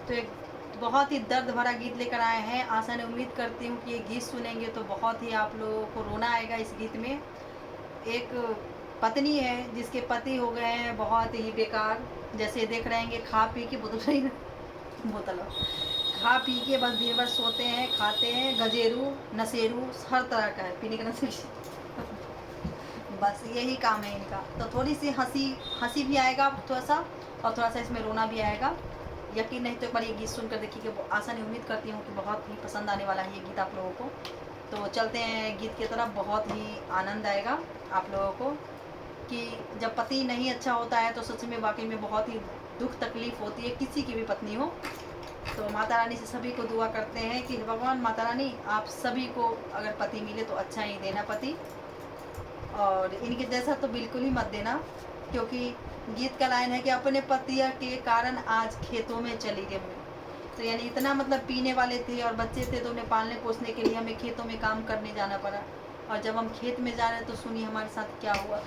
तो एक बहुत ही दर्द भरा गीत लेकर आए हैं। आशा ने उम्मीद करती हूँ कि ये गीत सुनेंगे तो बहुत ही आप लोगों को रोना आएगा इस गीत में। एक पत्नी है जिसके पति हो गए हैं बहुत ही बेकार, जैसे देख रहे हैं खा पी के बोतल बोतल खा पी के बस दिन भर सोते हैं, खाते हैं, गजेरू नशेरू हर तरह का है पीने का नशे बस यही काम है इनका। तो थोड़ी सी हंसी हंसी भी आएगा थोड़ा सा, और थोड़ा सा इसमें रोना भी आएगा। यकीन नहीं तो एक बार ये गीत सुनकर देखिए कि आशा ने उम्मीद करती हूँ कि बहुत ही पसंद आने वाला है ये गीत आप लोगों को। तो चलते हैं गीत की तरफ। बहुत ही आनंद आएगा आप लोगों को कि जब पति नहीं अच्छा होता है तो सच में वाकई में बहुत ही दुख तकलीफ होती है, किसी की भी पत्नी हो। तो माता रानी से सभी को दुआ करते हैं कि भगवान माता रानी आप सभी को अगर पति मिले तो अच्छा ही देना पति, और इनके जैसा तो बिल्कुल ही मत देना। क्योंकि गीत का लाइन है कि अपने पति के कारण आज खेतों में चली गई मैं। तो यानी इतना मतलब पीने वाले थे और बच्चे थे तो उन्हें पालने पोसने के लिए हमें खेतों में काम करने जाना पड़ा। और जब हम खेत में जा रहे हैं तो सुनिए हमारे साथ क्या हुआ।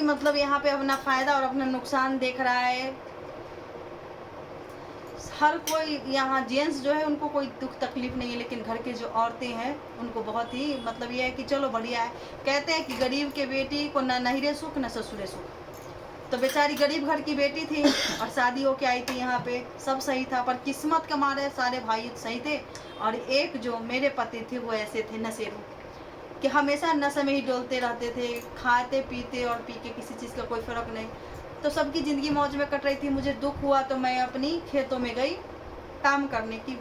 मतलब यहाँ पे अपना फ़ायदा और अपना नुकसान देख रहा है। हर कोई यहाँ जेंट्स जो है उनको कोई दुख तकलीफ नहीं है, लेकिन घर के जो औरतें हैं उनको बहुत ही मतलब ये है कि चलो बढ़िया है। कहते हैं कि गरीब के बेटी को ना नहिरे सुख ना ससुरे सुख। तो बेचारी गरीब घर की बेटी थी और शादी होके आई थी यहाँ पे, सब सही था, पर किस्मत के मारे सारे भाई सही थे। और एक जो मेरे पति थे वो ऐसे थे नशेरू, कि हमेशा नशे में ही डोलते रहते थे, खाते पीते और पी के किसी चीज़ का कोई फ़र्क नहीं। तो सबकी ज़िंदगी मौज में कट रही थी। मुझे दुख हुआ तो मैं अपनी खेतों में गई काम करने की।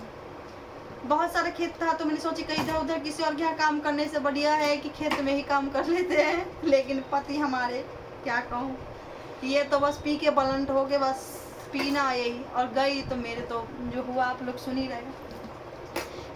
बहुत सारा खेत था तो मैंने सोची कहीं इधर उधर किसी और के यहाँ काम करने से बढ़िया है कि खेत में ही काम कर लेते हैं। लेकिन पति हमारे, क्या कहूँ, ये तो बस पी के बलंट हो के बस पीना यही, और गई तो मेरे तो जो हुआ आप लोग सुन ही रहे।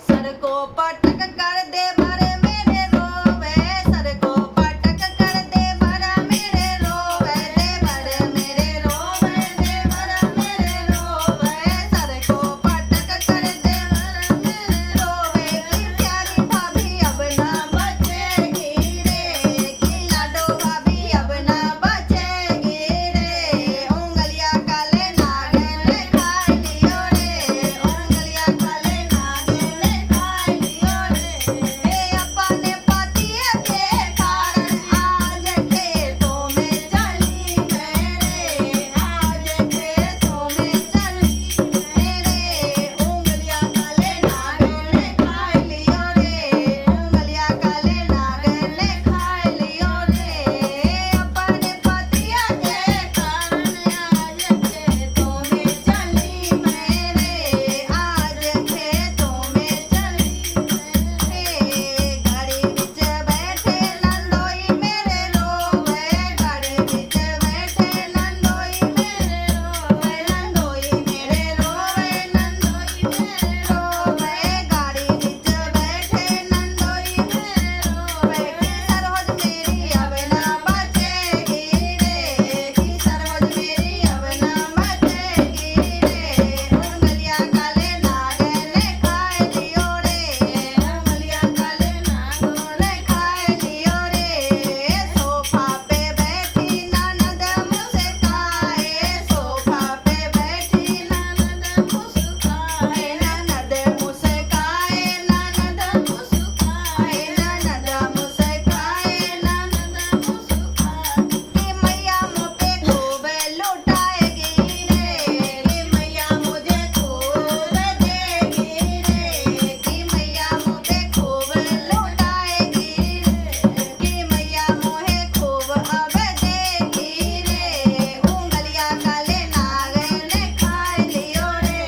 सर को पटक कर दे भरे मेरे रोवे, सर को पटक कर दे भरा मेरे रोवे, दे भरे मेरे रोवे, दे भरा मेरे रोवे, सर को पटक कर दे भरा मेरे रोवे। कि प्यारी भाभी अब ना बचेगी रे, कि लाडो भाभी अब ना बचेगी रे, उंगलियां काले नागिन ने खा लियो रे, उंगलियां काले नागिन ने खा लियो रे। हे अपने पतिये के कारण आज खेतों में चली मेरे, आज खेतों में चली मेरे, उंगलियां काले नागिन ने खा लियो रे, उंगलियां काले नागिन ने खा लियो रे। अपने पतिये के कारण आज खेतों में चली मेरे, आज खेतों में चली मेरे। घड़ी बिच बैठे नंदोई मेरे रोवे, घड़ी बिच बैठे नंदोई मेरे रोवे, नंदोई मेरे रोवे, नंदोई मेरे रोवे, घड़ी बिच बैठे नंदोई मेरे रोवे। कि सरहद मेरी अब ना बचेगी रे, कि सरहद मेरी अब ना बचेगी रे, उंगलियां काले नागिन ने खा लियो रे, उंगलियां काले नागिन ने खा लियो रे। सोफा पे बैठी ननद मुस्काए, सोफा पे बैठी ननद मुस्काए, ननद मुस्काए, ननद मुस्काए, ननद मुस्काए, ननद मुस्काए। कि मैया मुझे खूब लुटाएगी रे, कि मैया मुझे खूब देगी रे, कि मैया मुझे खूब लुटाएगी रे, कि मैया मुझे खूब अब देगी रे, उंगलियां काले नागिन ने खा लियो रे,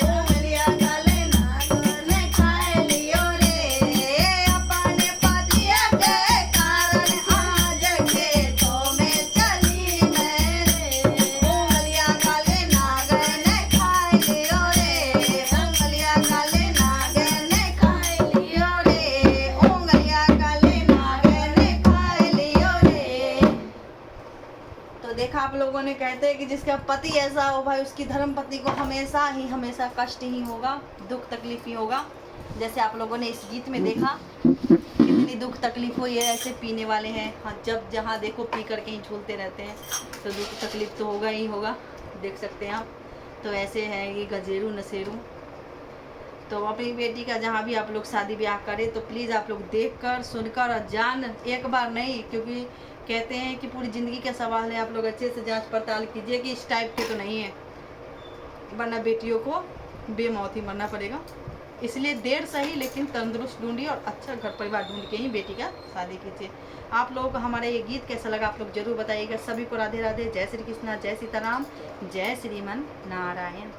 उंगलियां काले नागिन ने खा लियो रे। अपने पतिये के कारण आज खेतों में चली मेरे, उंगलियां काले नागिन ने खा लियो रे, उंगलियां काले नागिन ने खा लियो रे, उंगलियां काले नागिन ने खा लियो रे। तो देखा आप लोगों ने, कहते हैं कि जिसका पति ऐसा हो भाई उसकी धर्म पत्नी को हमेशा ही हमेशा कष्ट ही होगा, दुख तकलीफ ही होगा। जैसे आप लोगों ने इस गीत में देखा कितनी दुख तकलीफ हुई है। ऐसे पीने वाले हैं, हाँ, जब जहाँ देखो पी करके ही झूलते रहते हैं, तो दुख तकलीफ तो होगा ही होगा, देख सकते हैं आप। तो ऐसे हैं ये गजेरू नशेरू। तो अपनी बेटी का जहाँ भी आप लोग शादी ब्याह करें तो प्लीज़ आप लोग देखकर सुनकर और जान, एक बार नहीं, क्योंकि कहते हैं कि पूरी ज़िंदगी का सवाल है। आप लोग अच्छे से जांच पड़ताल कीजिए कि इस टाइप के तो नहीं है, वरना बेटियों को बेमौत ही मरना पड़ेगा। इसलिए देर सही लेकिन तंदुरुस्त ढूंढिए और अच्छा घर परिवार ढूंढ के ही बेटी का शादी कीजिए। आप लोगों को हमारा ये गीत कैसा लगा आप लोग जरूर बताइएगा। सभी को राधे राधे, जय श्री कृष्णा, जय सीताराम, जय श्रीमन नारायण।